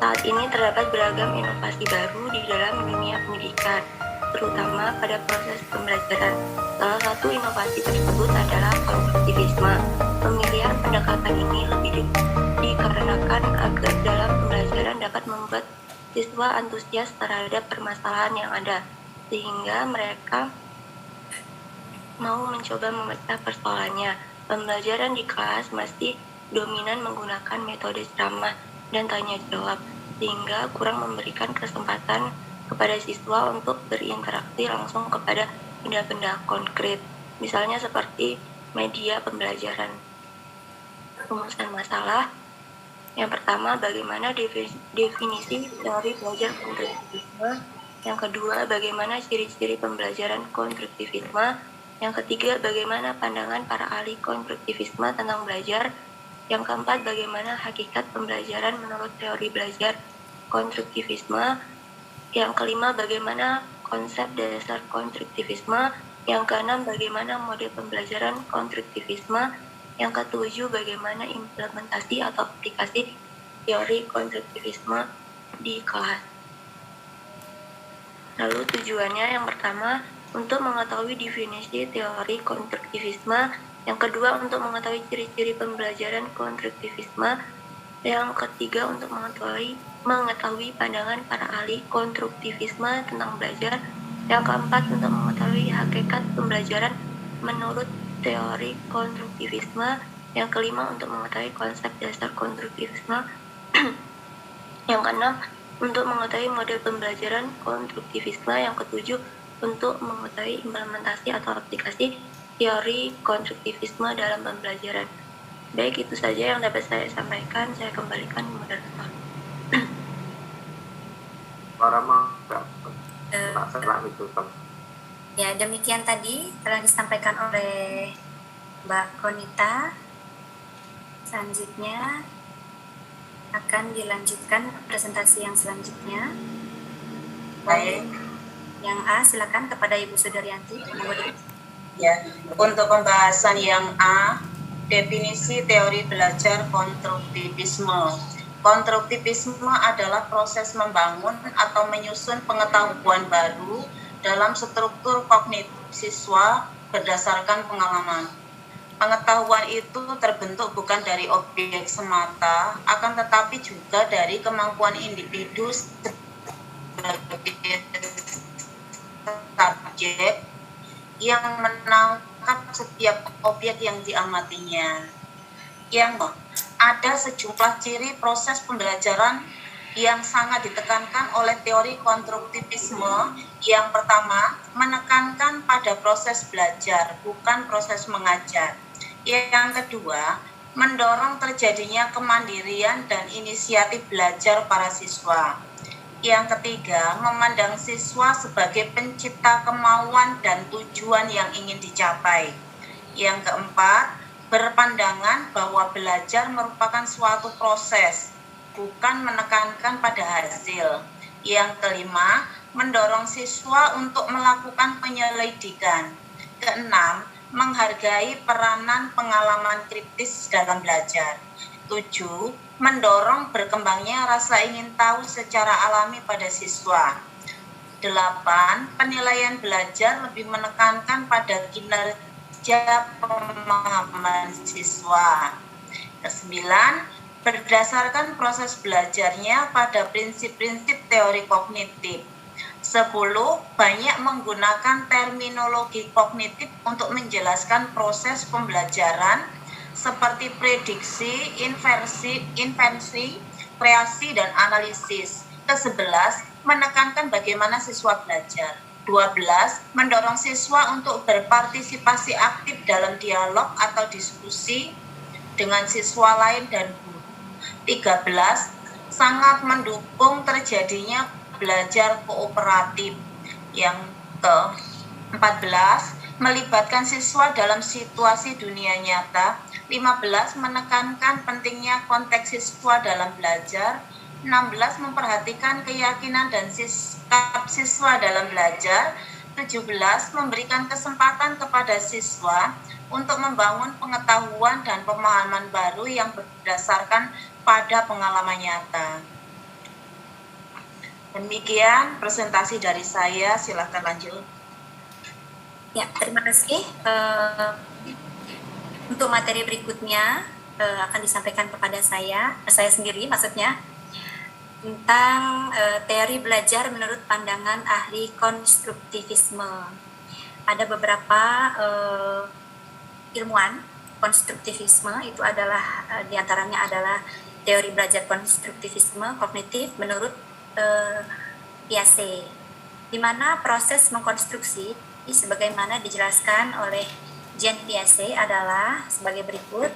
Saat ini terdapat beragam inovasi baru di dalam dunia pendidikan, terutama pada proses pembelajaran. Salah satu inovasi tersebut adalah konstruktivisme. Pemilihan pendekatan ini lebih dikarenakan agar dalam pembelajaran dapat membuat siswa antusias terhadap permasalahan yang ada, sehingga mereka mau mencoba memecah persoalannya. Pembelajaran di kelas masih dominan menggunakan metode ceramah dan tanya jawab, sehingga kurang memberikan kesempatan kepada siswa untuk berinteraksi langsung kepada benda-benda konkret, misalnya seperti media pembelajaran. Rumusan masalah. Yang pertama, bagaimana definisi teori belajar konstruktivisme. Yang kedua, bagaimana ciri-ciri pembelajaran konstruktivisme. Yang ketiga, bagaimana pandangan para ahli konstruktivisme tentang belajar. Yang keempat, bagaimana hakikat pembelajaran menurut teori belajar konstruktivisme. Yang kelima, bagaimana konsep dasar konstruktivisme. Yang keenam, bagaimana model pembelajaran konstruktivisme. Yang ketujuh, bagaimana implementasi atau aplikasi teori konstruktivisme di kelas. Lalu tujuannya yang pertama, untuk mengetahui definisi teori konstruktivisme. Yang kedua, untuk mengetahui ciri-ciri pembelajaran konstruktivisme. Yang ketiga, untuk mengetahui pandangan para ahli konstruktivisme tentang belajar. Yang keempat, untuk mengetahui hakikat pembelajaran menurut teori konstruktivisme. Yang kelima, untuk mengetahui konsep dasar konstruktivisme. Yang keenam, untuk mengetahui model pembelajaran konstruktivisme. Yang ketujuh, untuk mengetahui implementasi atau aplikasi teori konstruktivisme dalam pembelajaran. Baik, itu saja yang dapat saya sampaikan. Saya kembalikan ke moderator. Ya, demikian tadi telah disampaikan oleh Mbak Konita. Selanjutnya akan dilanjutkan presentasi yang selanjutnya. Baik. Yang A, silakan kepada Ibu Sudaryanti. Ya, untuk pembahasan yang A, definisi teori belajar konstruktivisme. Konstruktivisme adalah proses membangun atau menyusun pengetahuan baru dalam struktur kognitif siswa berdasarkan pengalaman. Pengetahuan itu terbentuk bukan dari objek semata, akan tetapi juga dari kemampuan individu sebagai subjek yang menangkap setiap objek yang diamatinya. Yang ada sejumlah ciri proses pembelajaran yang sangat ditekankan oleh teori konstruktivisme. Yang pertama, menekankan pada proses belajar, bukan proses mengajar. Yang kedua, mendorong terjadinya kemandirian dan inisiatif belajar para siswa. Yang ketiga, memandang siswa sebagai pencipta kemauan dan tujuan yang ingin dicapai. Yang keempat, berpandangan bahwa belajar merupakan suatu proses, bukan menekankan pada hasil. Yang kelima, mendorong siswa untuk melakukan penyelidikan. Keenam, menghargai peranan pengalaman kritis dalam belajar. 7. Mendorong berkembangnya rasa ingin tahu secara alami pada siswa. 8. Penilaian belajar lebih menekankan pada kinerja pemahaman siswa. 9. Berdasarkan proses belajarnya pada prinsip-prinsip teori kognitif. 10. Banyak menggunakan terminologi kognitif untuk menjelaskan proses pembelajaran seperti prediksi, inversi, kreasi, dan analisis. Ke-11, menekankan bagaimana siswa belajar. 12, mendorong siswa untuk berpartisipasi aktif dalam dialog atau diskusi dengan siswa lain dan guru. 13, sangat mendukung terjadinya belajar kooperatif. Yang ke-14, melibatkan siswa dalam situasi dunia nyata. 15, menekankan pentingnya konteks siswa dalam belajar. 16, memperhatikan keyakinan dan sikap siswa dalam belajar. 17, memberikan kesempatan kepada siswa untuk membangun pengetahuan dan pemahaman baru yang berdasarkan pada pengalaman nyata. Demikian presentasi dari saya, silakan lanjut. Ya, terima kasih. Untuk materi berikutnya akan disampaikan kepada saya sendiri maksudnya, tentang teori belajar menurut pandangan ahli konstruktivisme. Ada beberapa ilmuwan konstruktivisme, itu adalah diantaranya adalah teori belajar konstruktivisme kognitif menurut Piaget, di mana proses mengkonstruksi sebagaimana dijelaskan oleh Jean Piaget adalah sebagai berikut.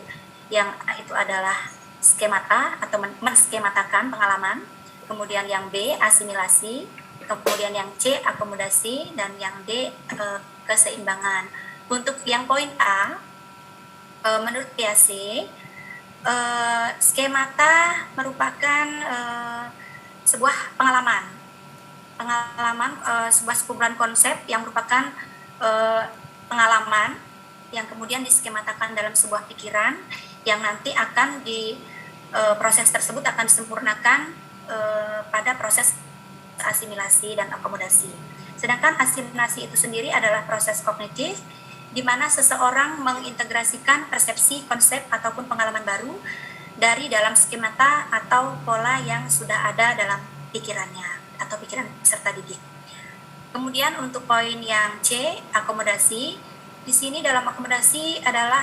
Yang A itu adalah skemata atau menskematakan pengalaman, kemudian yang B asimilasi, kemudian yang C akomodasi, dan yang D keseimbangan. Untuk yang poin A, menurut Piaget, skemata merupakan sebuah pengalaman, sebuah kumpulan konsep yang merupakan pengalaman yang kemudian diskematakan dalam sebuah pikiran yang nanti akan proses tersebut akan disempurnakan pada proses asimilasi dan akomodasi. Sedangkan asimilasi itu sendiri adalah proses kognitif di mana seseorang mengintegrasikan persepsi, konsep ataupun pengalaman baru dari dalam skemata atau pola yang sudah ada dalam pikirannya atau pikiran peserta didik. Kemudian untuk poin yang C, akomodasi. Di sini dalam akomodasi adalah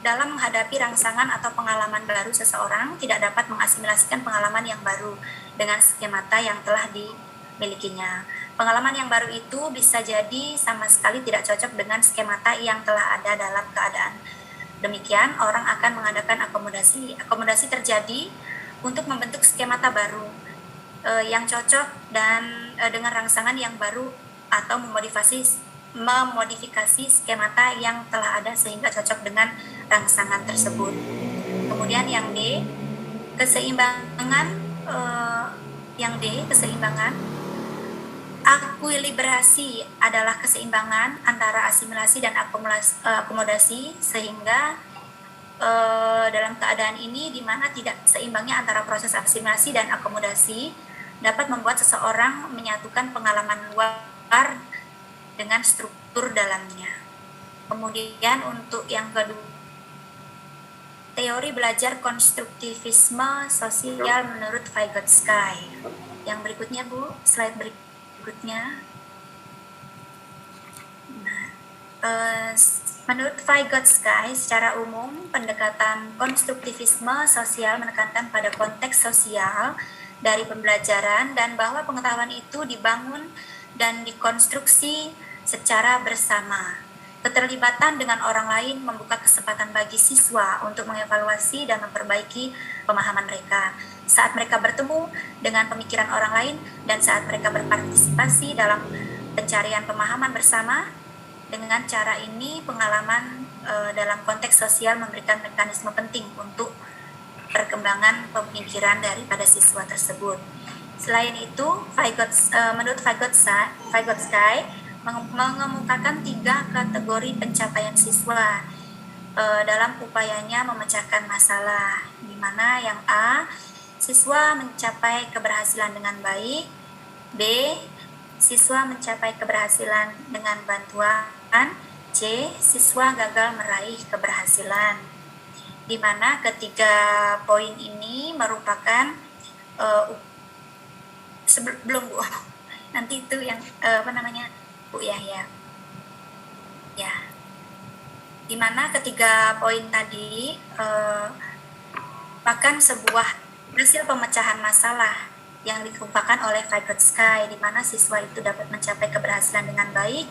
dalam menghadapi rangsangan atau pengalaman baru, seseorang tidak dapat mengasimilasikan pengalaman yang baru dengan skemata yang telah dimilikinya. Pengalaman yang baru itu bisa jadi sama sekali tidak cocok dengan skemata yang telah ada dalam keadaan. Demikian, orang akan mengadakan akomodasi. Akomodasi terjadi untuk membentuk skemata baru yang cocok dan dengan rangsangan yang baru atau memodifikasi skemata yang telah ada sehingga cocok dengan rangsangan tersebut. Kemudian yang D, keseimbangan. Yang D, keseimbangan. Akuilibrasi adalah keseimbangan antara asimilasi dan akomodasi, sehingga dalam keadaan ini di mana tidak seimbangnya antara proses asimilasi dan akomodasi dapat membuat seseorang menyatukan pengalaman luar dengan struktur dalamnya. Kemudian untuk yang kedua, teori belajar konstruktivisme sosial menurut Vygotsky. Yang berikutnya Bu, slide berikutnya. Menurut Vygotsky, secara umum pendekatan konstruktivisme sosial menekankan pada konteks sosial dari pembelajaran dan bahwa pengetahuan itu dibangun dan dikonstruksi secara bersama. Keterlibatan dengan orang lain membuka kesempatan bagi siswa untuk mengevaluasi dan memperbaiki pemahaman mereka. Saat mereka bertemu dengan pemikiran orang lain dan saat mereka berpartisipasi dalam pencarian pemahaman bersama, dengan cara ini pengalaman dalam konteks sosial memberikan mekanisme penting untuk perkembangan pemikiran daripada siswa tersebut. Selain itu, menurut Vygotsky mengemukakan 3 kategori pencapaian siswa dalam upayanya memecahkan masalah, di mana yang A, siswa mencapai keberhasilan dengan baik, B, siswa mencapai keberhasilan dengan bantuan, C, siswa gagal meraih keberhasilan. Di mana ketiga poin ini merupakan sebelum Bu, nanti itu yang Bu Yahya. Ya. Di mana ketiga poin tadi bahkan sebuah hasil pemecahan masalah yang dikemukakan oleh Vygotsky, di mana siswa itu dapat mencapai keberhasilan dengan baik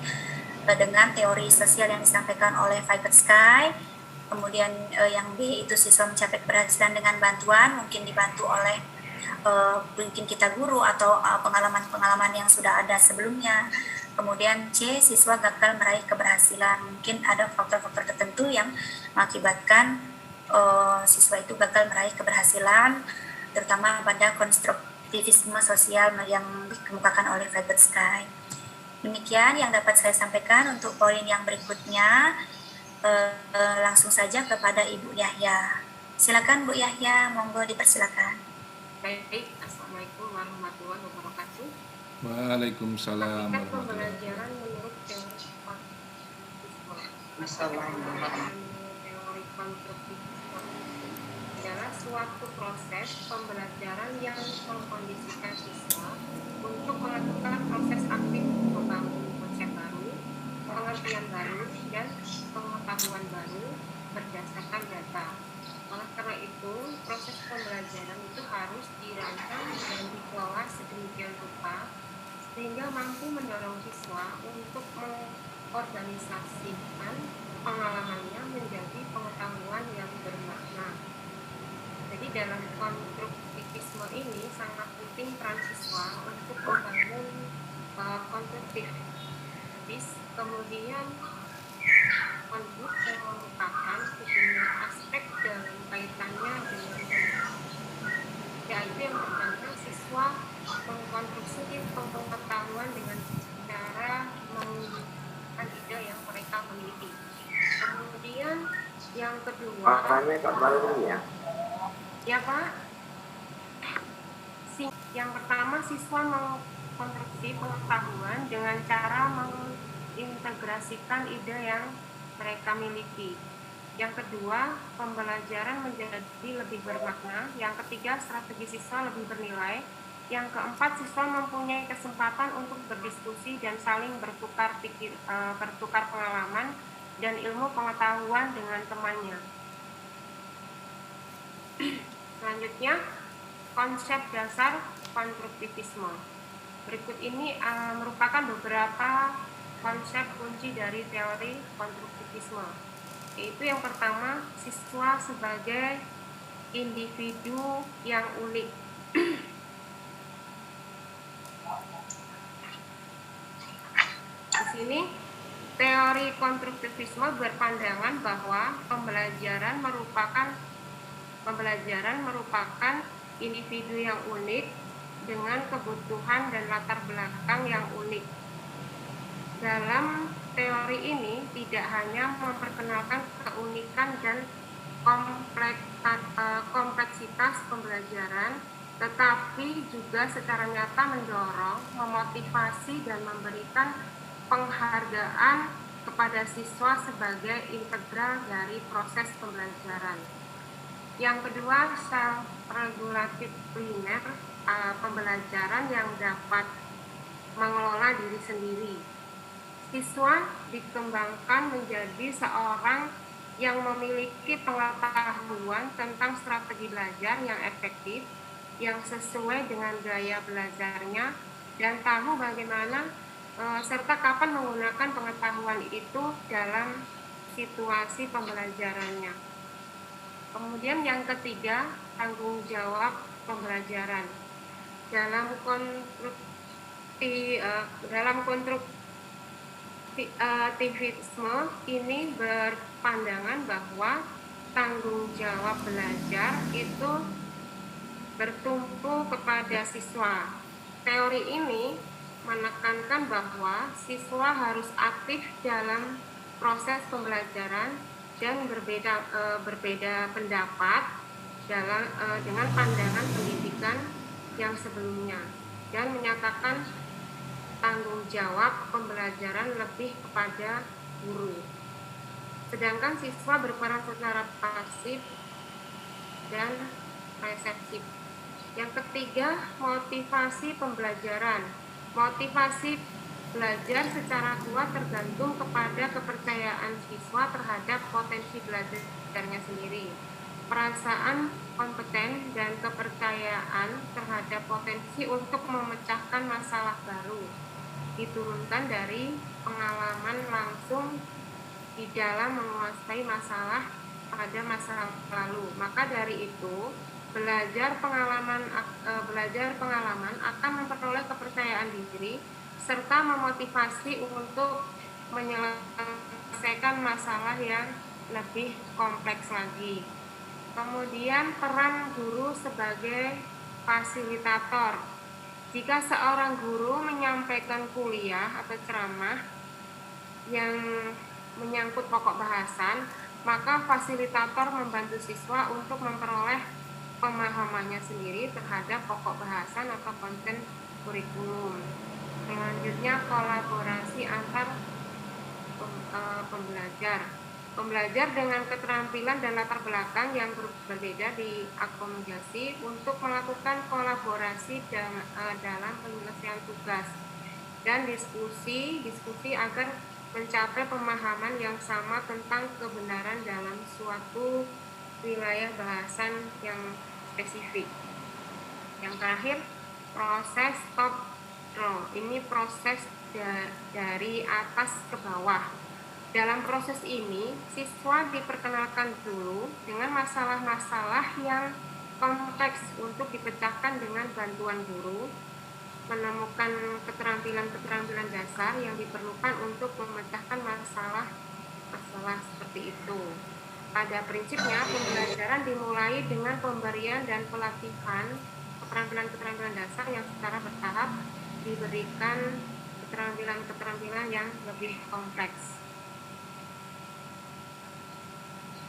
dengan teori sosial yang disampaikan oleh Vygotsky. Kemudian yang B itu siswa mencapai keberhasilan dengan bantuan, mungkin dibantu oleh mungkin kita guru atau pengalaman-pengalaman yang sudah ada sebelumnya. Kemudian C, siswa gagal meraih keberhasilan, mungkin ada faktor-faktor tertentu yang mengakibatkan siswa itu gagal meraih keberhasilan, terutama pada konstruktivisme sosial yang dikemukakan oleh Vygotsky. Demikian yang dapat saya sampaikan. Untuk poin yang berikutnya langsung saja kepada Ibu Yahya. Silakan Bu Yahya, monggo dipersilakan. Baik, Assalamualaikum Assalamualaikum warahmatullahi wabarakatuh. Waalaikumsalam Hakikat warahmatullahi pembelajaran menurut teori konstruktivisme. Teori konstruktivisme adalah suatu proses pembelajaran yang mengkondisikan siswa untuk melakukan proses aktif membangun konsep baru, pengertian baru, dan pengetahuan baru berdasarkan data. Oleh karena itu, proses pembelajaran itu harus dirancang dan dikelola sedemikian rupa sehingga mampu mendorong siswa untuk mengorganisasikan pengalamannya menjadi pengetahuan yang bermakna. Jadi dalam konstruktivisme ini sangat penting peran siswa untuk membangun konstruktivis, kemudian konstruk yang merupakan sejumlah aspek dalam kaitannya dengan yaitu yang pertama, siswa mengkonstruksi pengetahuan dengan cara menggunakan ide yang mereka miliki. Kemudian yang kedua, ya Pak. Yang pertama, siswa mengkonstruksi pengetahuan dengan cara mengintegrasikan ide yang mereka miliki. Yang kedua, pembelajaran menjadi lebih bermakna. Yang ketiga, strategi siswa lebih bernilai. Yang keempat, siswa mempunyai kesempatan untuk berdiskusi dan saling bertukar pengalaman dan ilmu pengetahuan dengan temannya. Selanjutnya, konsep dasar konstruktivisme. Berikut ini merupakan beberapa konsep kunci dari teori konstruktivisme. Yaitu yang pertama, siswa sebagai individu yang unik. Di sini teori konstruktivisme berpandangan bahwa pembelajaran merupakan individu yang unik dengan kebutuhan dan latar belakang yang unik. Dalam teori ini tidak hanya memperkenalkan keunikan dan kompleksitas pembelajaran, tetapi juga secara nyata mendorong, memotivasi, dan memberikan penghargaan kepada siswa sebagai integral dari proses pembelajaran. Yang kedua, self-regulative learner, pembelajaran yang dapat mengelola diri sendiri. Siswa dikembangkan menjadi seorang yang memiliki pengetahuan tentang strategi belajar yang efektif, yang sesuai dengan gaya belajarnya, dan tahu bagaimana serta kapan menggunakan pengetahuan itu dalam situasi pembelajarannya. Kemudian yang ketiga, tanggung jawab pembelajaran. Dalam konstruktivisme ini berpandangan bahwa tanggung jawab belajar itu bertumpu kepada siswa. Teori ini menekankan bahwa siswa harus aktif dalam proses pembelajaran dan berbeda pendapat dengan pandangan pendidikan yang sebelumnya, dan menyatakan tanggung jawab pembelajaran lebih kepada guru. Sedangkan siswa berperan secara pasif dan reseptif. Yang ketiga, motivasi pembelajaran. Motivasi belajar secara kuat tergantung kepada kepercayaan siswa terhadap potensi belajarnya sendiri. Perasaan kompeten dan kepercayaan terhadap potensi untuk memecahkan masalah baru diturunkan dari pengalaman langsung di dalam menguasai masalah pada masa lalu. Maka dari itu, belajar pengalaman akan memperoleh kepercayaan diri serta memotivasi untuk menyelesaikan masalah yang lebih kompleks lagi. Kemudian peran guru sebagai fasilitator. Jika seorang guru menyampaikan kuliah atau ceramah yang menyangkut pokok bahasan, maka fasilitator membantu siswa untuk memperoleh pemahamannya sendiri terhadap pokok bahasan atau konten kurikulum. Selanjutnya, kolaborasi antar pembelajar. Pembelajar dengan keterampilan dan latar belakang yang berbeda diakomodasi untuk melakukan kolaborasi dalam penyelesaian tugas dan diskusi agar mencapai pemahaman yang sama tentang kebenaran dalam suatu wilayah bahasan yang spesifik. Yang terakhir, proses top down. Ini proses dari atas ke bawah. Dalam proses ini, siswa diperkenalkan dulu dengan masalah-masalah yang kompleks untuk dipecahkan dengan bantuan guru, menemukan keterampilan-keterampilan dasar yang diperlukan untuk memecahkan masalah seperti itu. Pada prinsipnya, pembelajaran dimulai dengan pemberian dan pelatihan keterampilan-keterampilan dasar yang secara bertahap diberikan keterampilan-keterampilan yang lebih kompleks.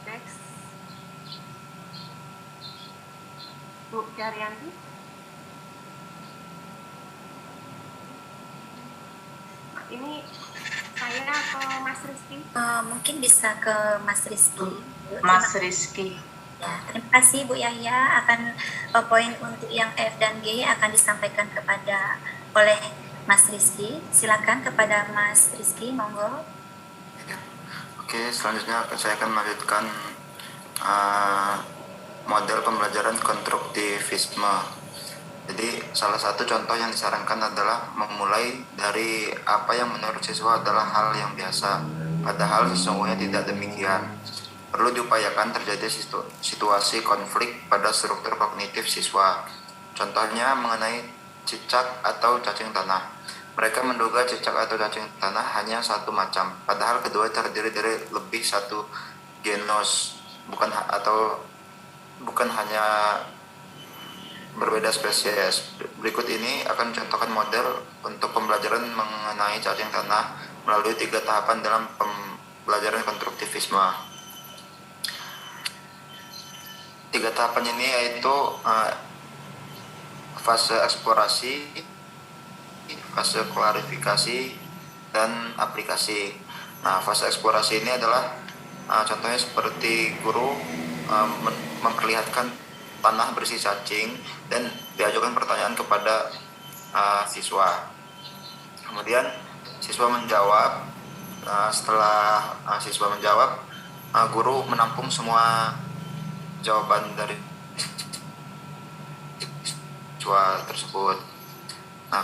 Next. Bu Daryanti. Ini saya ke Mas Rizky. Mungkin bisa ke Mas Rizky. Mas Rizky. Ya, terima kasih Bu Yahya. Akan poin untuk yang F dan G akan disampaikan oleh Mas Rizky. Silakan kepada Mas Rizky, monggo. Oke, selanjutnya saya akan melanjutkan model pembelajaran konstruktivisme. Jadi salah satu contoh yang disarankan adalah memulai dari apa yang menurut siswa adalah hal yang biasa, padahal sesungguhnya tidak demikian. Perlu diupayakan terjadi situasi konflik pada struktur kognitif siswa. Contohnya mengenai cicak atau cacing tanah. Mereka menduga cicak atau cacing tanah hanya satu macam, padahal kedua terdiri dari lebih satu genus, bukan hanya berbeda spesies. Berikut ini akan contohkan model untuk pembelajaran mengenai cacing tanah melalui 3 tahapan dalam pembelajaran konstruktivisme. 3 tahapan ini yaitu fase eksplorasi, fase klarifikasi, dan aplikasi. Nah, fase eksplorasi ini adalah contohnya seperti guru memperlihatkan tanah berisi cacing dan diajukan pertanyaan kepada siswa. Kemudian siswa menjawab. Setelah siswa menjawab, guru menampung semua jawaban dari siswa tersebut. Nah,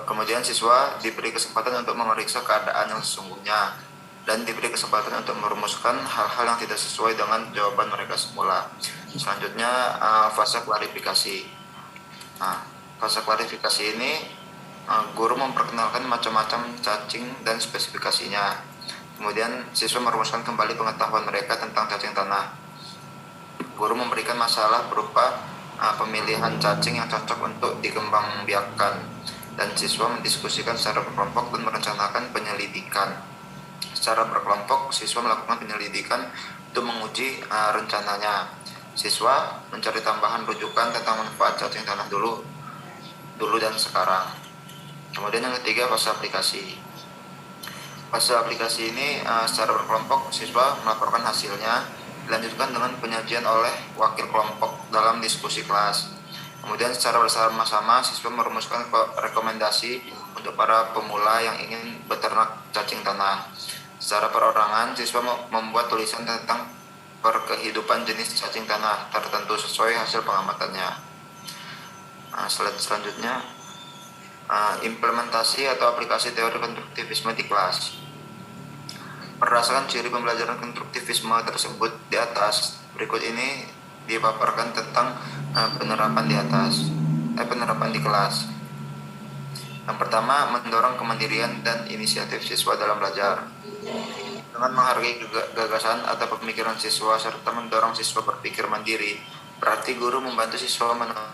kemudian siswa diberi kesempatan untuk memeriksa keadaan yang sesungguhnya dan diberi kesempatan untuk merumuskan hal-hal yang tidak sesuai dengan jawaban mereka semula. Selanjutnya, fase klarifikasi. Nah, fase klarifikasi ini guru memperkenalkan macam-macam cacing dan spesifikasinya. Kemudian siswa merumuskan kembali pengetahuan mereka tentang cacing tanah. Guru memberikan masalah berupa pemilihan cacing yang cocok untuk dikembangbiakkan, dan siswa mendiskusikan secara berkelompok dan merencanakan penyelidikan. Secara berkelompok, siswa melakukan penyelidikan untuk menguji rencananya. Siswa mencari tambahan rujukan tentang manfaat cacing tanah dulu dan sekarang. Kemudian yang ketiga, fase aplikasi. Fase aplikasi ini secara berkelompok, siswa melaporkan hasilnya, dilanjutkan dengan penyajian oleh wakil kelompok dalam diskusi kelas. Kemudian secara bersama-sama siswa merumuskan rekomendasi untuk para pemula yang ingin beternak cacing tanah. Secara perorangan, siswa membuat tulisan tentang perkehidupan jenis cacing tanah tertentu sesuai hasil pengamatannya. Selanjutnya, implementasi atau aplikasi teori konstruktivisme di kelas. Berdasarkan ciri pembelajaran konstruktivisme tersebut di atas, berikut ini dipaparkan tentang penerapan di kelas. Yang pertama, mendorong kemandirian dan inisiatif siswa dalam belajar. Dengan menghargai gagasan atau pemikiran siswa serta mendorong siswa berpikir mandiri, berarti guru membantu siswa menemukan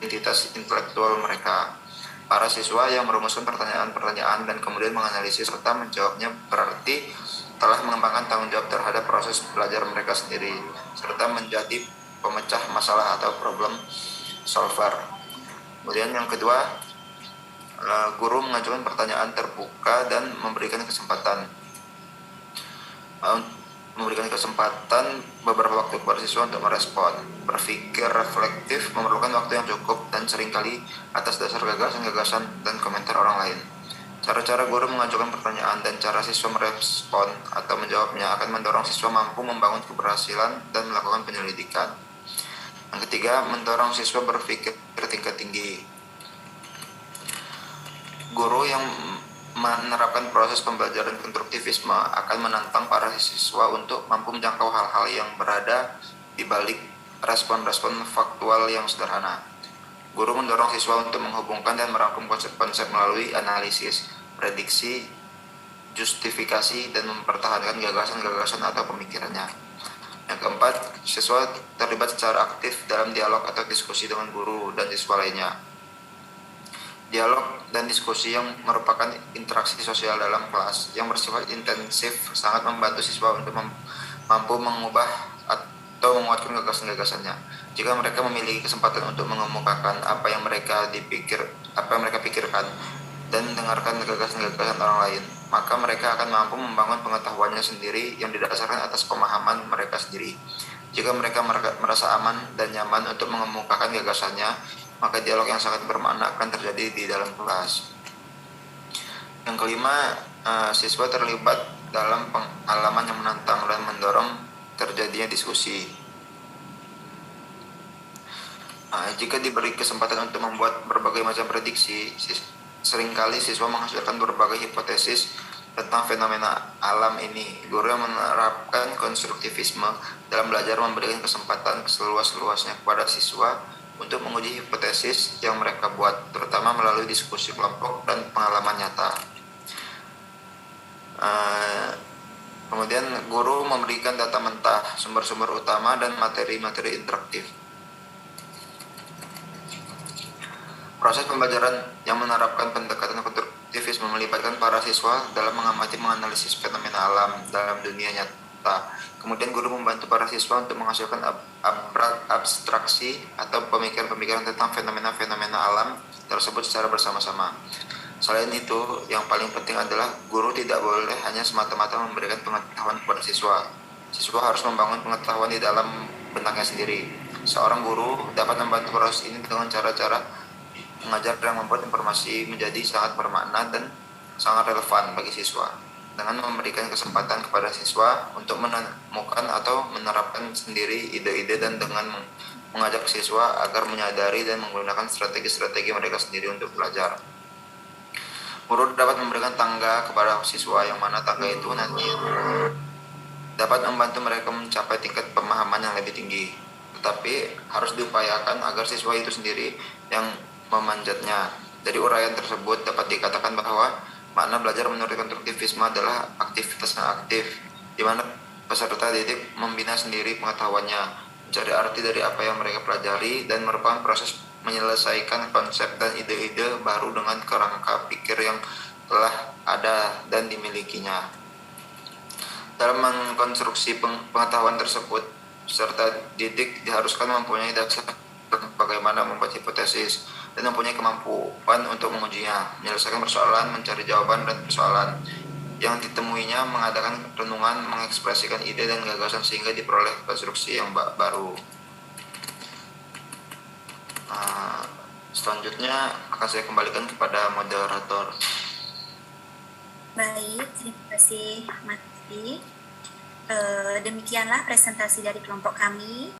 identitas intelektual mereka. Para siswa yang merumuskan pertanyaan-pertanyaan dan kemudian menganalisis serta menjawabnya berarti telah mengembangkan tanggung jawab terhadap proses belajar mereka sendiri, serta menjadi pemecah masalah atau problem solver. Kemudian yang kedua, guru mengajukan pertanyaan terbuka dan memberikan kesempatan beberapa waktu kepada siswa untuk merespon. Berpikir reflektif memerlukan waktu yang cukup dan seringkali atas dasar gagasan-gagasan dan komentar orang lain. Cara-cara guru mengajukan pertanyaan dan cara siswa merespon atau menjawabnya akan mendorong siswa mampu membangun keberhasilan dan melakukan penyelidikan. Yang ketiga, mendorong siswa berpikir tingkat tinggi. Guru yang menerapkan proses pembelajaran konstruktivisme akan menantang para siswa untuk mampu menjangkau hal-hal yang berada di balik respon-respon faktual yang sederhana. Guru mendorong siswa untuk menghubungkan dan merangkum konsep-konsep melalui analisis, prediksi, justifikasi, dan mempertahankan gagasan-gagasan atau pemikirannya. Yang keempat, siswa terlibat secara aktif dalam dialog atau diskusi dengan guru dan siswa lainnya. Dialog dan diskusi yang merupakan interaksi sosial dalam kelas yang bersifat intensif sangat membantu siswa untuk mampu mengubah atau menguatkan gagasan-gagasannya. Jika mereka memiliki kesempatan untuk mengemukakan apa yang mereka pikirkan dan mendengarkan gagasan-gagasan orang lain, maka mereka akan mampu membangun pengetahuannya sendiri yang didasarkan atas pemahaman mereka sendiri. Jika mereka merasa aman dan nyaman untuk mengemukakan gagasannya, maka dialog yang sangat bermakna akan terjadi di dalam kelas. Yang kelima, siswa terlibat dalam pengalaman yang menantang dan mendorong terjadinya diskusi. Jika diberi kesempatan untuk membuat berbagai macam prediksi, seringkali siswa menghasilkan berbagai hipotesis tentang fenomena alam ini. Guru yang menerapkan konstruktivisme dalam belajar memberikan kesempatan seluas-luasnya kepada siswa untuk menguji hipotesis yang mereka buat, terutama melalui diskusi kelompok dan pengalaman nyata. Kemudian guru memberikan data mentah, sumber-sumber utama, dan materi-materi interaktif. Proses pembelajaran yang menerapkan pendekatan konstruktivisme melibatkan para siswa dalam mengamati menganalisis fenomena alam dalam dunia nyata. Kemudian guru membantu para siswa untuk menghasilkan abstraksi atau pemikiran-pemikiran tentang fenomena-fenomena alam tersebut secara bersama-sama. Selain itu, yang paling penting adalah guru tidak boleh hanya semata-mata memberikan pengetahuan kepada siswa. Siswa harus membangun pengetahuan di dalam benaknya sendiri. Seorang guru dapat membantu proses ini dengan cara-cara mengajar yang membuat informasi menjadi sangat bermakna dan sangat relevan bagi siswa, dengan memberikan kesempatan kepada siswa untuk menemukan atau menerapkan sendiri ide-ide dan dengan mengajak siswa agar menyadari dan menggunakan strategi-strategi mereka sendiri untuk belajar. Guru dapat memberikan tangga kepada siswa yang mana tangga itu nanti dapat membantu mereka mencapai tingkat pemahaman yang lebih tinggi, tetapi harus diupayakan agar siswa itu sendiri yang memanjatnya. Dari uraian tersebut dapat dikatakan bahwa makna belajar menurut konstruktivisme adalah aktivitas yang aktif, di mana peserta didik membina sendiri pengetahuannya, mencari arti dari apa yang mereka pelajari, dan merupakan proses menyelesaikan konsep dan ide-ide baru dengan kerangka pikir yang telah ada dan dimilikinya. Dalam mengkonstruksi pengetahuan tersebut, peserta didik diharuskan mempunyai dasar bagaimana membuat hipotesis dan mempunyai kemampuan untuk mengujinya, menyelesaikan persoalan, mencari jawaban dan persoalan yang ditemuinya, mengadakan renungan, mengekspresikan ide dan gagasan sehingga diperoleh konstruksi yang baru. Selanjutnya akan saya kembalikan kepada moderator. Baik, terima kasih Mas Adi. Demikianlah presentasi dari kelompok kami.